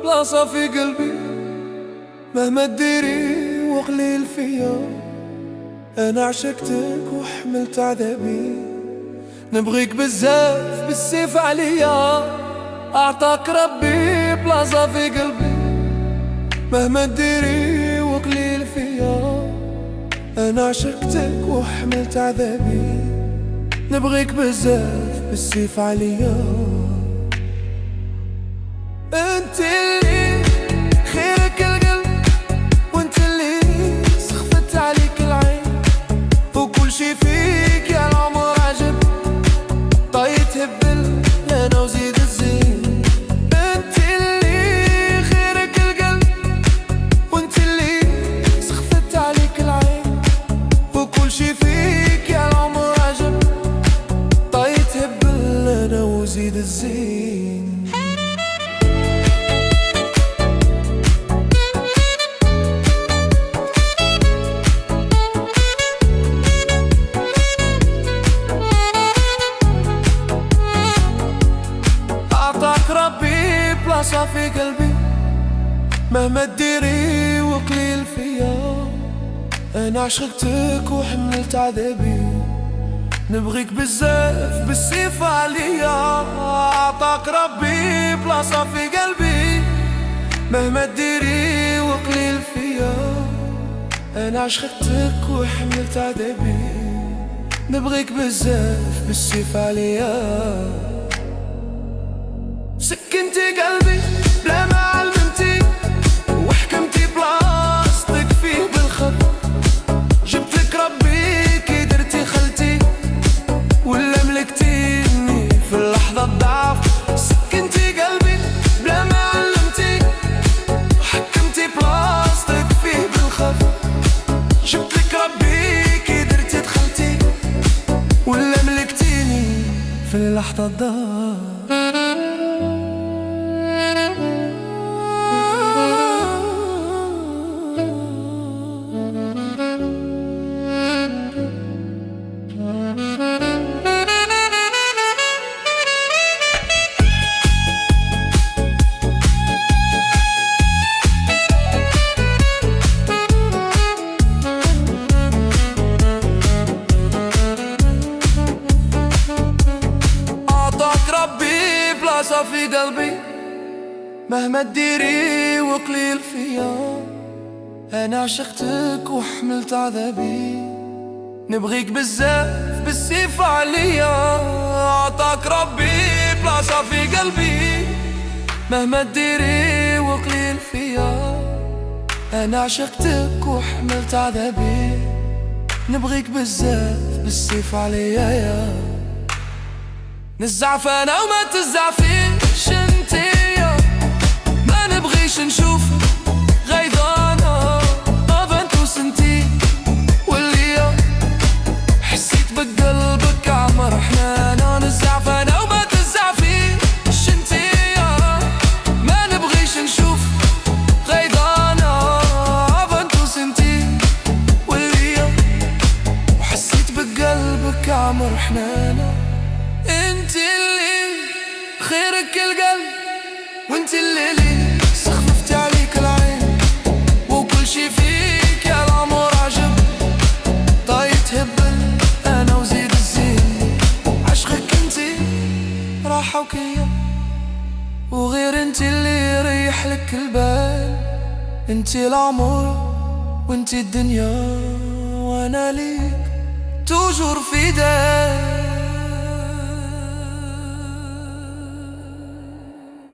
بلاصة في قلبي مهما تديري وقليل فيا. أنا عشقتك وحملت عذابي، نبغيك بزاف بالسيف عليا. أعطاك ربي بلاصة في قلبي مهما تديري وقليل فيا. أنا عشقتك وحملت عذابي، نبغيك بزاف بالسيف عليا. انت اللي خيرك القلب، وانت اللي سخفت عليك العين، وكل شي فيك يا العمر عجب. طايت هبل انا وزيد الزين. انت اللي خيرك القلب، وانت اللي سخفت عليك العين، وكل شي فيك يا العمر عجب. طايت هبل انا وزيد الزين. ربي بلاصة في قلبي مهما تديري وقليل فيا. أنا عشقتك وحملت عذابي، نبغيك بزاف بالسيف عليا. أعطاك ربي بلاصة في قلبي مهما تديري وقليل فيا. أنا عشقتك وحملت عذابي، نبغيك بزاف بالسيف عليا. سكنتي قلبي بلا ما علمتي، وحكمتي بلاصتك فيه بالخط. جبتلك ربي كي درتي خلتي، ولا ملكتيني في اللحظة الضعف. سكنتي قلبي بلا ما علمتي، وحكمتي بلاصتك فيه بالخط. جبتلك ربي كي درتي دخلتي، ولا ملكتيني في اللحظة الضعف. بلاصة في قلبي مهما تديري وقليل فيا. أنا عشقتك وحملت عذابي، نبغيك بزاف بالسيف عليا. أعطاك ربي بلاصة في قلبي مهما تديري وقليل فيا. أنا عشقتك وحملت عذابي، نبغيك بزاف بالسيف عليا. نزعف انا وما تزعفيش انتيا، ما نبغيش نشوفك غيظانة. افنتو سنتي واللي حسيت بقلبك عمر حنانة. نزعف انا وما تزعفيش انتيا، ما نبغيش نشوفك غيظانة. افنتو سنتي واللي حسيت بقلبك عمر حنانة. انت اللي خيرك القلب، وانت اللي سخفتي عليك العين، وكل شي فيك يا العمر عجب. طايت هبل انا وزيد الزين. عشقك انتي راحة وكيا، وغير انتي اللي يريح لك البال. انتي العمر وانتي الدنيا، وانا ليك توجور في دال.